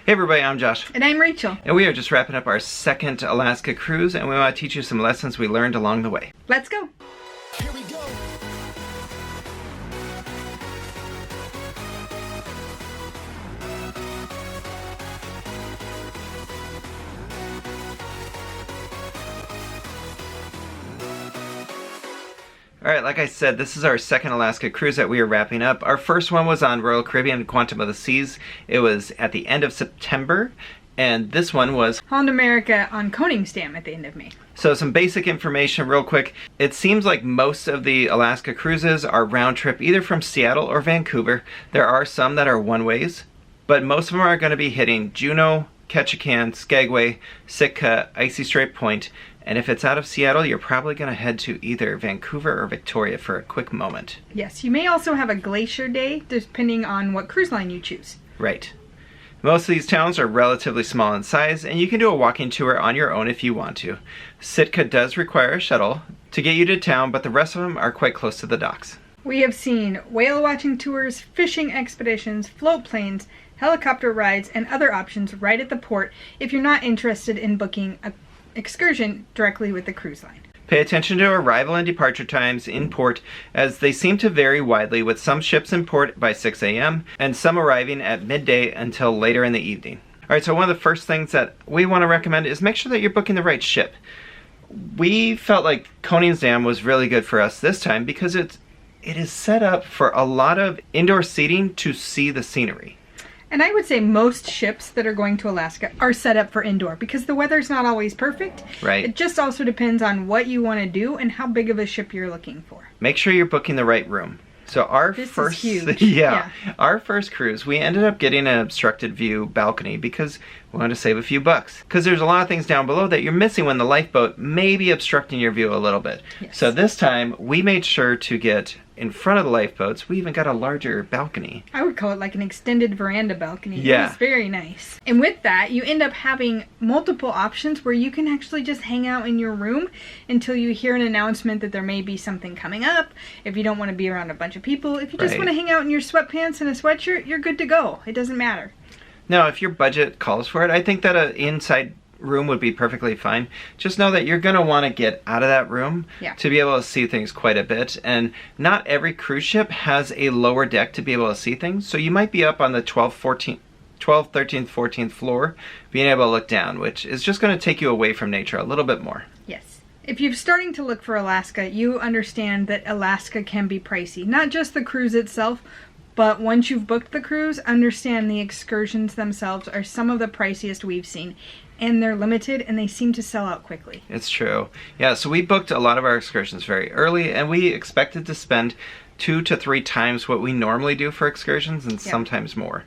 Hey everybody, I'm Josh. And I'm Rachel. And we are just wrapping up our second Alaska cruise, and we want to teach you some lessons we learned along the way. Let's go. Here we go. Alright, like I said, this is our second Alaska cruise that we are wrapping up. Our first one was on Royal Caribbean Quantum of the Seas. It was at the end of September, and this one was Holland America on Koningsdam at the end of May. So some basic information real quick. It seems like most of the Alaska cruises are round trip either from Seattle or Vancouver. There are some that are one ways, but most of them are going to be hitting Juneau, Ketchikan, Skagway, Sitka, Icy Strait Point, and if it's out of Seattle, you're probably going to head to either Vancouver or Victoria for a quick moment. Yes, you may also have a glacier day depending on what cruise line you choose. Right. Most of these towns are relatively small in size, and you can do a walking tour on your own if you want to. Sitka does require a shuttle to get you to town, but the rest of them are quite close to the docks. We have seen whale watching tours, fishing expeditions, float planes, helicopter rides, and other options right at the port if you're not interested in booking an excursion directly with the cruise line. Pay attention to arrival and departure times in port, as they seem to vary widely, with some ships in port by 6 a.m. and some arriving at midday until later in the evening. Alright, so one of the first things that we want to recommend is make sure that you're booking the right ship. We felt like Koningsdam was really good for us this time because it is set up for a lot of indoor seating to see the scenery. And I would say most ships that are going to Alaska are set up for indoor because the weather's not always perfect. Right. It just also depends on what you want to do and how big of a ship you're looking for. Make sure you're booking the right room. So This is huge. Our first cruise, we ended up getting an obstructed view balcony because we wanted to save a few bucks. Because there's a lot of things down below that you're missing when the lifeboat may be obstructing your view a little bit. Yes. So this time, we made sure to get in front of the lifeboats. We even got a larger balcony. I would call it like an extended veranda balcony. Yeah. It's very nice. And with that, you end up having multiple options where you can actually just hang out in your room until you hear an announcement that there may be something coming up. If you don't want to be around a bunch of people, if you just Right. want to hang out in your sweatpants and a sweatshirt, you're good to go. It doesn't matter. Now, if your budget calls for it, I think that an inside room would be perfectly fine. Just know that you're going to want to get out of that room to be able to see things quite a bit. And not every cruise ship has a lower deck to be able to see things. So you might be up on the 12th, 13th, 14th floor, being able to look down, which is just going to take you away from nature a little bit more. Yes. If you're starting to look for Alaska, you understand that Alaska can be pricey. Not just the cruise itself, but once you've booked the cruise, understand the excursions themselves are some of the priciest we've seen. And they're limited, and they seem to sell out quickly. It's true. Yeah, so we booked a lot of our excursions very early, and we expected to spend 2 to 3 times what we normally do for excursions, and sometimes more.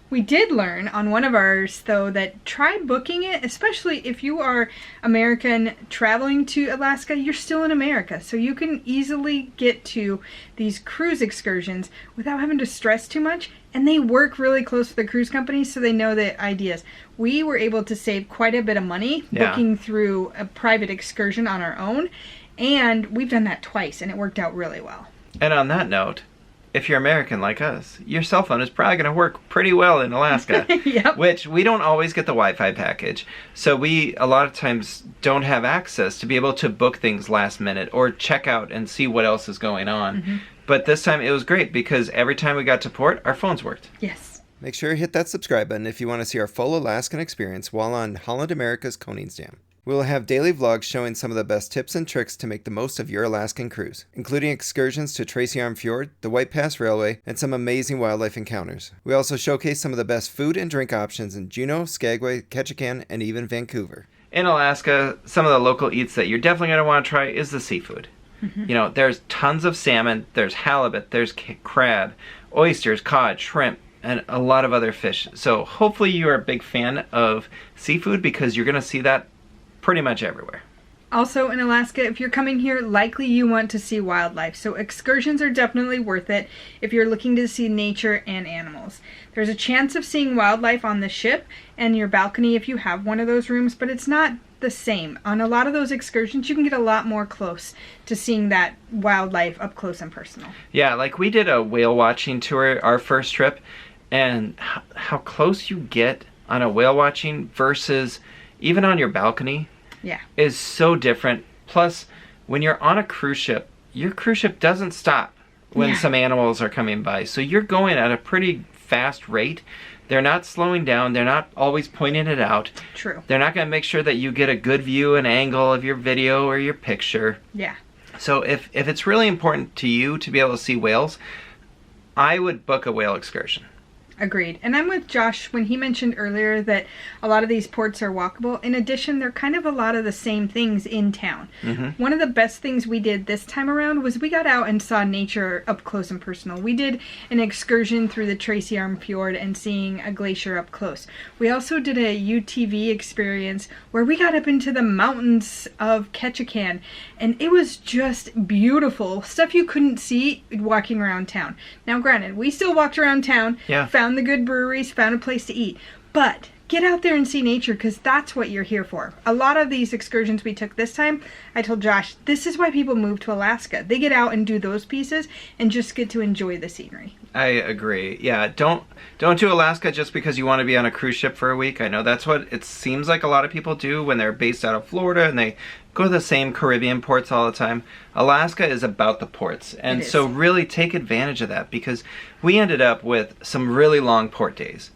We did learn on one of ours, though, that try booking it, especially if you are American traveling to Alaska, you're still in America. So you can easily get to these cruise excursions without having to stress too much. And they work really close with the cruise companies, so they know the ideas. We were able to save quite a bit of money booking through a private excursion on our own. And we've done that twice, and it worked out really well. And on that note, if you're American like us, your cell phone is probably going to work pretty well in Alaska. Yep. Which we don't always get the Wi-Fi package. So we, a lot of times, don't have access to be able to book things last minute or check out and see what else is going on. Mm-hmm. But this time it was great because every time we got to port, our phones worked. Yes. Make sure you hit that subscribe button if you want to see our full Alaskan experience while on Holland America's Koningsdam. We will have daily vlogs showing some of the best tips and tricks to make the most of your Alaskan cruise, including excursions to Tracy Arm Fjord, the White Pass Railway, and some amazing wildlife encounters. We also showcase some of the best food and drink options in Juneau, Skagway, Ketchikan, and even Vancouver. In Alaska, some of the local eats that you're definitely going to want to try is the seafood. You know, there's tons of salmon, there's halibut, there's crab, oysters, cod, shrimp, and a lot of other fish. So hopefully you are a big fan of seafood because you're going to see that pretty much everywhere. Also in Alaska, if you're coming here, likely you want to see wildlife. So excursions are definitely worth it if you're looking to see nature and animals. There's a chance of seeing wildlife on the ship and your balcony if you have one of those rooms, but it's not the same. On a lot of those excursions, you can get a lot more close to seeing that wildlife up close and personal. Yeah, like we did a whale watching tour our first trip, and how close you get on a whale watching versus even on your balcony Yeah. is so different. Plus, when you're on a cruise ship, your cruise ship doesn't stop when some animals are coming by. So you're going at a pretty fast rate. They're not slowing down. They're not always pointing it out. True. They're not going to make sure that you get a good view and angle of your video or your picture. Yeah. So if it's really important to you to be able to see whales, I would book a whale excursion. Agreed. And I'm with Josh when he mentioned earlier that a lot of these ports are walkable. In addition, they're kind of a lot of the same things in town. Mm-hmm. One of the best things we did this time around was we got out and saw nature up close and personal. We did an excursion through the Tracy Arm Fjord and seeing a glacier up close. We also did a UTV experience where we got up into the mountains of Ketchikan, and it was just beautiful. Stuff you couldn't see walking around town. Now, granted, we still walked around town, found the good breweries, found a place to eat, but get out there and see nature, because that's what you're here for. A lot of these excursions we took this time, I told Josh, this is why people move to Alaska. They get out and do those pieces and just get to enjoy the scenery. I agree. Yeah, don't do Alaska just because you want to be on a cruise ship for a week. I know that's what it seems like a lot of people do when they're based out of Florida and they go to the same Caribbean ports all the time. Alaska is about the ports, and so really take advantage of that, because we ended up with some really long port days.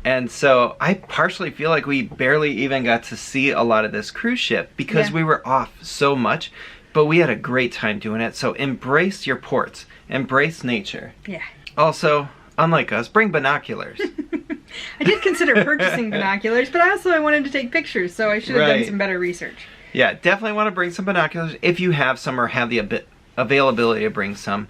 And so I partially feel like we barely even got to see a lot of this cruise ship because we were off so much, but we had a great time doing it. So embrace your ports, embrace nature. Yeah. Also, unlike us, bring binoculars. I did consider purchasing binoculars, but also I wanted to take pictures, so I should have done some better research. Yeah, definitely want to bring some binoculars if you have some or have the availability to bring some.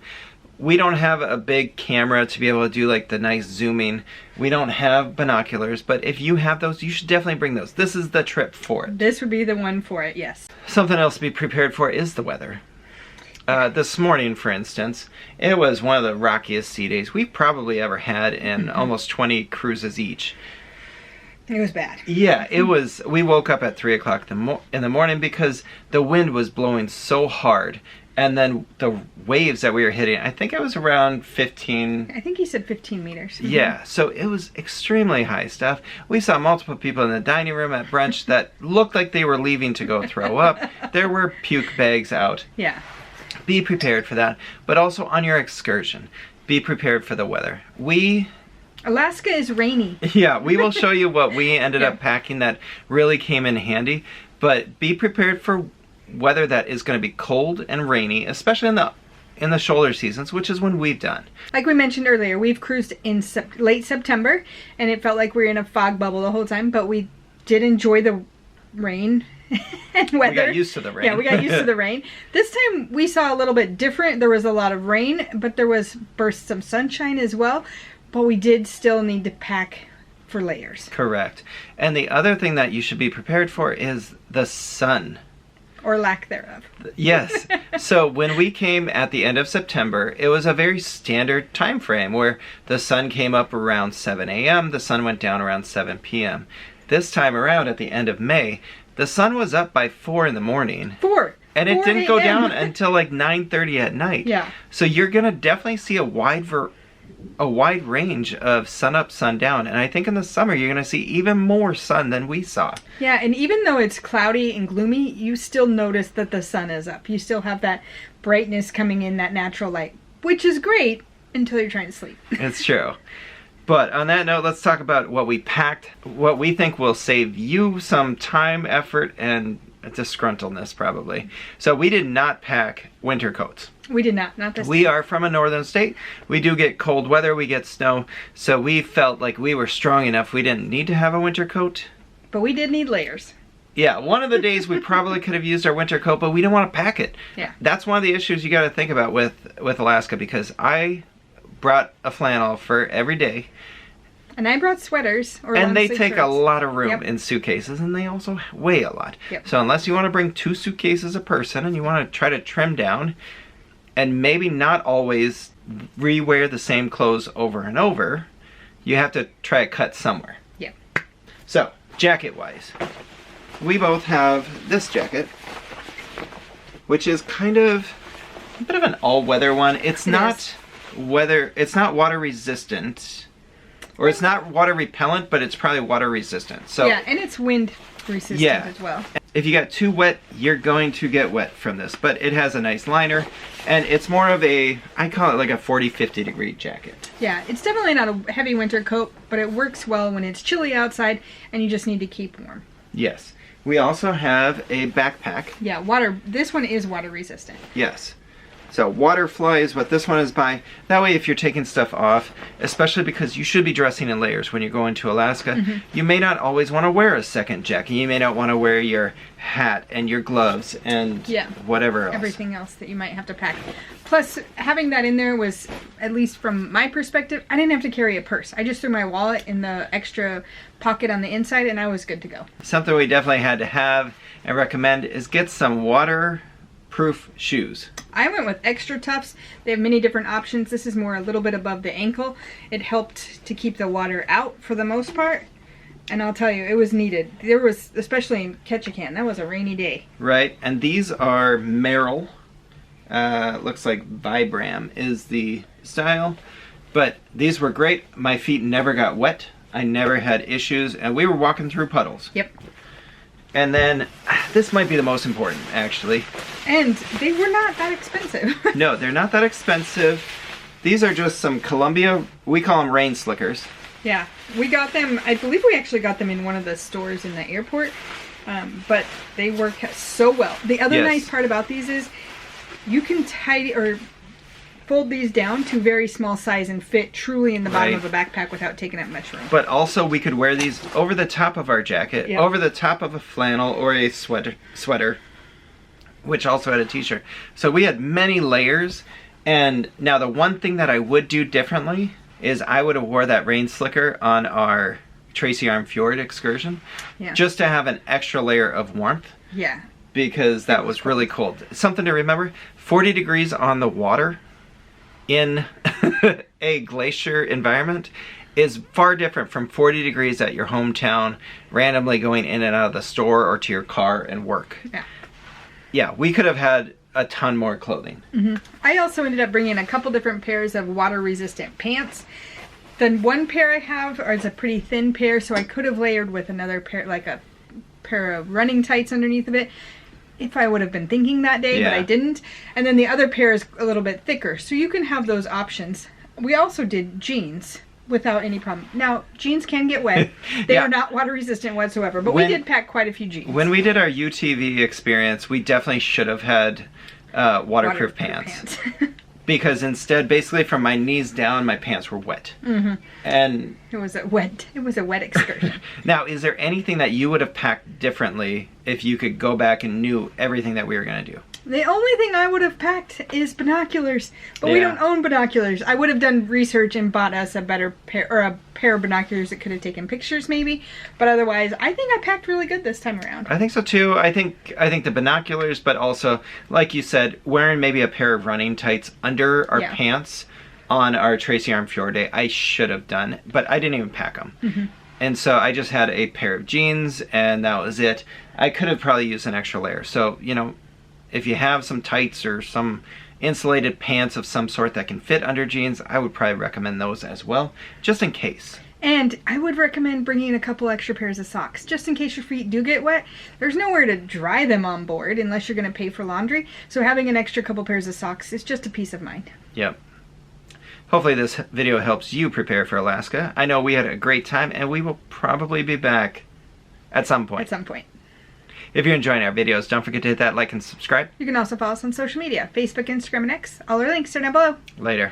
We don't have a big camera to be able to do like the nice zooming. We don't have binoculars, but if you have those, you should definitely bring those. This is the trip for it. This would be the one for it, yes. Something else to be prepared for is the weather. This morning, for instance, it was one of the rockiest sea days we've probably ever had in almost 20 cruises each. It was bad. Yeah, it was. We woke up at 3 o'clock in the morning because the wind was blowing so hard. And then the waves that we were hitting, I think it was around 15. I think he said 15 meters. Yeah, so it was extremely high stuff. We saw multiple people in the dining room at brunch that looked like they were leaving to go throw up. There were puke bags out. Yeah. Be prepared for that. But also on your excursion, be prepared for the weather. Alaska is rainy. Yeah, we will show you what we ended up packing that really came in handy. But be prepared for weather that is going to be cold and rainy, especially in the shoulder seasons, which is when we've done. Like we mentioned earlier, we've cruised in late September, and it felt like we were in a fog bubble the whole time, but we did enjoy the rain and weather. We got used to the rain. Yeah, we got used to the rain. This time we saw a little bit different. There was a lot of rain, but there was bursts of sunshine as well, but we did still need to pack for layers. Correct. And the other thing that you should be prepared for is the sun. Or lack thereof. Yes. So when we came at the end of September, it was a very standard time frame where the sun came up around 7 a.m., the sun went down around 7 p.m. This time around at the end of May, the sun was up by 4 in the morning. 4. And it didn't go down until like 9:30 at night. Yeah. So you're going to definitely see a wide range of sun up, sun down. And I think in the summer you're going to see even more sun than we saw. Yeah, and even though it's cloudy and gloomy, you still notice that the sun is up. You still have that brightness coming in, that natural light, which is great until you're trying to sleep. It's true. But on that note, let's talk about what we packed, what we think will save you some time, effort, and disgruntledness probably. So we did not pack winter coats. We did not this We time. are from a northern state. We do get cold weather, we get snow, so we felt like we were strong enough. We didn't need to have a winter coat. But we did need layers. Yeah, one of the days we probably could have used our winter coat, but we didn't want to pack it. Yeah. That's one of the issues you got to think about with Alaska, because I brought a flannel for every day. And I brought sweaters. And they take shirts. a lot of room Yep. in suitcases, and they also weigh a lot. Yep. So unless you want to bring 2 suitcases a person and you want to try to trim down and maybe not always re-wear the same clothes over and over, you have to try to cut somewhere. Yep. So, jacket-wise, we both have this jacket, which is kind of a bit of an all-weather one. It's not water resistant. Or it's not water repellent, but it's probably water resistant. So yeah, and it's wind resistant as well. If you got too wet, you're going to get wet from this. But it has a nice liner, and it's more of a, I call it like a 40-50 degree jacket. Yeah, it's definitely not a heavy winter coat, but it works well when it's chilly outside and you just need to keep warm. Yes. We also have a backpack. Yeah, this one is water resistant. Yes. So Waterfly is what this one is by. That way if you're taking stuff off, especially because you should be dressing in layers when you're going to Alaska, you may not always want to wear a second jacket. You may not want to wear your hat and your gloves and whatever else. Everything else that you might have to pack. Plus, having that in there was, at least from my perspective, I didn't have to carry a purse. I just threw my wallet in the extra pocket on the inside and I was good to go. Something we definitely had to have and recommend is get some waterproof shoes. I went with Extra Toughs. They have many different options. This is more a little bit above the ankle. It helped to keep the water out for the most part. And I'll tell you, it was needed. There was, especially in Ketchikan, that was a rainy day. Right, and these are Merrell. Looks like Vibram is the style. But these were great. My feet never got wet. I never had issues. And we were walking through puddles. Yep. And then, this might be the most important, actually. And they were not that expensive. No, they're not that expensive. These are just some Columbia, we call them rain slickers. Yeah, we got them, I believe we actually got them in one of the stores in the airport. But they work so well. The other nice part about these is you can tidy or fold these down to very small size and fit truly in the bottom of a backpack without taking up much room. But also we could wear these over the top of our jacket, over the top of a flannel or a sweater, which also had a t-shirt. So we had many layers. And now the one thing that I would do differently is I would have wore that rain slicker on our Tracy Arm Fjord excursion just to have an extra layer of warmth. Yeah. Because that was really cold. Something to remember, 40 degrees on the water in a glacier environment is far different from 40 degrees at your hometown, randomly going in and out of the store or to your car and work. Yeah. Yeah, we could have had a ton more clothing. I also ended up bringing a couple different pairs of water-resistant pants. The one pair I have is a pretty thin pair, so I could have layered with another pair, like a pair of running tights underneath of it, if I would have been thinking that day, but I didn't. And then the other pair is a little bit thicker, so you can have those options. We also did jeans without any problem. Now, jeans can get wet. They are not water resistant whatsoever, but we did pack quite a few jeans. When we did our UTV experience, we definitely should have had waterproof pants. Because instead, basically from my knees down, my pants were wet. And it was a wet excursion. Now, is there anything that you would have packed differently if you could go back and knew everything that we were going to do? The only thing I would have packed is binoculars, but we don't own binoculars. I would have done research and bought us a better pair, or a pair of binoculars that could have taken pictures maybe, but otherwise I think I packed really good this time around. I think so too. I think the binoculars, but also, like you said, wearing maybe a pair of running tights under our pants on our Tracy Arm Fjord day, I should have done, but I didn't even pack them. And so I just had a pair of jeans and that was it. I could have probably used an extra layer. So, you know, if you have some tights or some insulated pants of some sort that can fit under jeans, I would probably recommend those as well, just in case. And I would recommend bringing a couple extra pairs of socks, just in case your feet do get wet. There's nowhere to dry them on board unless you're going to pay for laundry, so having an extra couple pairs of socks is just a peace of mind. Yep. Hopefully this video helps you prepare for Alaska. I know we had a great time, and we will probably be back at some point. At some point. If you're enjoying our videos, don't forget to hit that like and subscribe. You can also follow us on social media, Facebook, Instagram, and X. All our links are down below. Later.